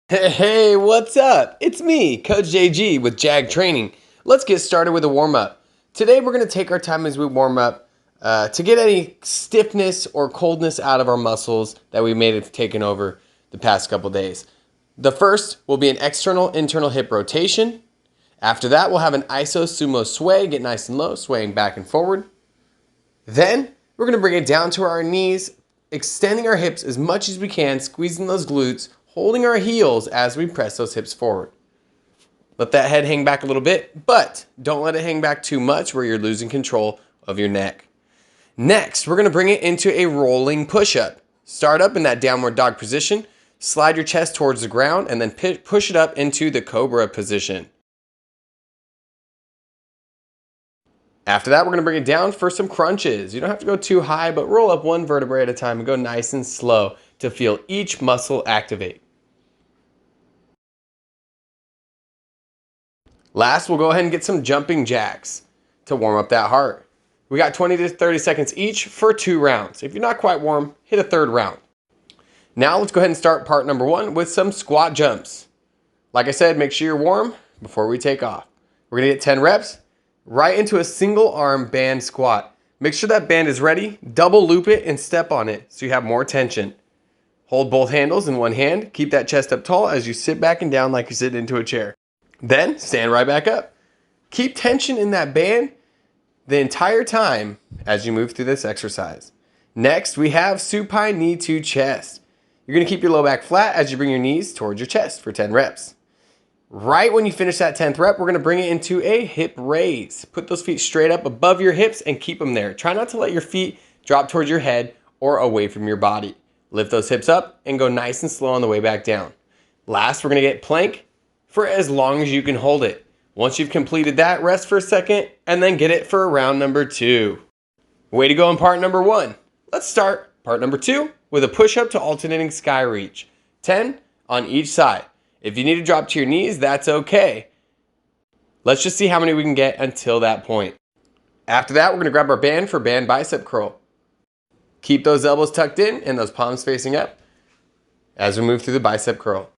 Hey, what's up? It's me, Coach JG with Jag Training. Let's get started with a warm-up. Today we're going to take our time as we warm up to get any stiffness or coldness out of our muscles that we may have taken over the past couple days. The first will be an external internal hip rotation. After that, we'll have an iso sumo sway, get nice and low, swaying back and forward. Then we're going to bring it down to our knees, extending our hips as much as we can, squeezing those glutes, holding our heels as we press those hips forward. Let that head hang back a little bit, but don't let it hang back too much where you're losing control of your neck. Next, we're going to bring it into a rolling push-up. Start up in that downward dog position, slide your chest towards the ground, and then push it up into the cobra position. After that, we're going to bring it down for some crunches. You don't have to go too high, but roll up one vertebrae at a time and go nice and slow to feel each muscle activate. Last, we'll go ahead and get some jumping jacks to warm up that heart. We got 20 to 30 seconds each for 2 rounds. If you're not quite warm, hit a third round. Now let's go ahead and start part number 1 with some squat jumps. Like I said, make sure you're warm before we take off. We're gonna get 10 reps right into a single arm band squat. Make sure that band is ready, double loop it and step on it so you have more tension. Hold both handles in one hand, keep that chest up tall as you sit back and down like you sit into a chair. Then stand right back up. Keep tension in that band the entire time as you move through this exercise. Next, we have supine knee to chest. You're going to keep your low back flat as you bring your knees towards your chest for 10 reps. Right when you finish that 10th rep, we're going to bring it into a hip raise. Put those feet straight up above your hips and keep them there. Try not to let your feet drop towards your head or away from your body. Lift those hips up and go nice and slow on the way back down. Last, we're going to get plank for as long as you can hold it. Once you've completed that, rest for a second and then get it for round number 2. Way to go in part number 1. Let's start part number 2 with a push-up to alternating sky reach. 10 on each side. If you need to drop to your knees, that's okay. Let's just see how many we can get until that point. After that, we're going to grab our band for band bicep curl. Keep those elbows tucked in and those palms facing up as we move through the bicep curl.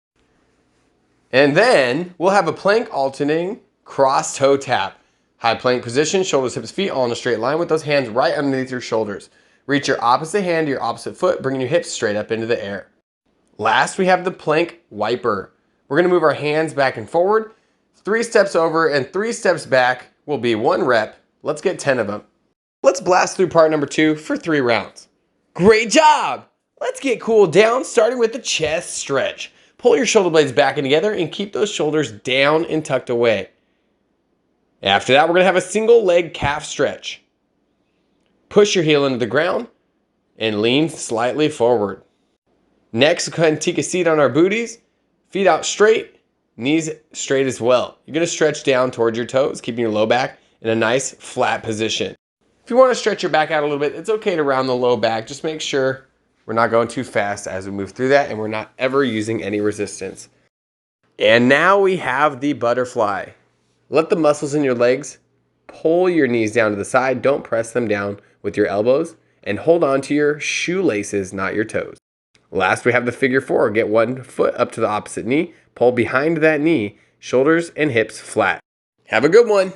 And then we'll have a plank alternating cross toe tap. High plank position, shoulders, hips, feet all in a straight line with those hands right underneath your shoulders. Reach your opposite hand to your opposite foot, bringing your hips straight up into the air. Last, we have the plank wiper. We're going to move our hands back and forward. 3 steps over and 3 steps back will be 1 rep. Let's get 10 of them. Let's blast through part number 2 for 3 rounds. Great job! Let's get cooled down, starting with the chest stretch. Pull your shoulder blades back and together and keep those shoulders down and tucked away. After that, we're going to have a single leg calf stretch. Push your heel into the ground and lean slightly forward. Next, go ahead and take a seat on our booties. Feet out straight, knees straight as well. You're going to stretch down towards your toes, keeping your low back in a nice flat position. If you want to stretch your back out a little bit, it's okay to round the low back. Just make sure we're not going too fast as we move through that and we're not ever using any resistance. And now we have the butterfly. Let the muscles in your legs pull your knees down to the side. Don't press them down with your elbows and hold on to your shoelaces, not your toes. Last, we have the figure 4. Get 1 foot up to the opposite knee. Pull behind that knee, shoulders and hips flat. Have a good one.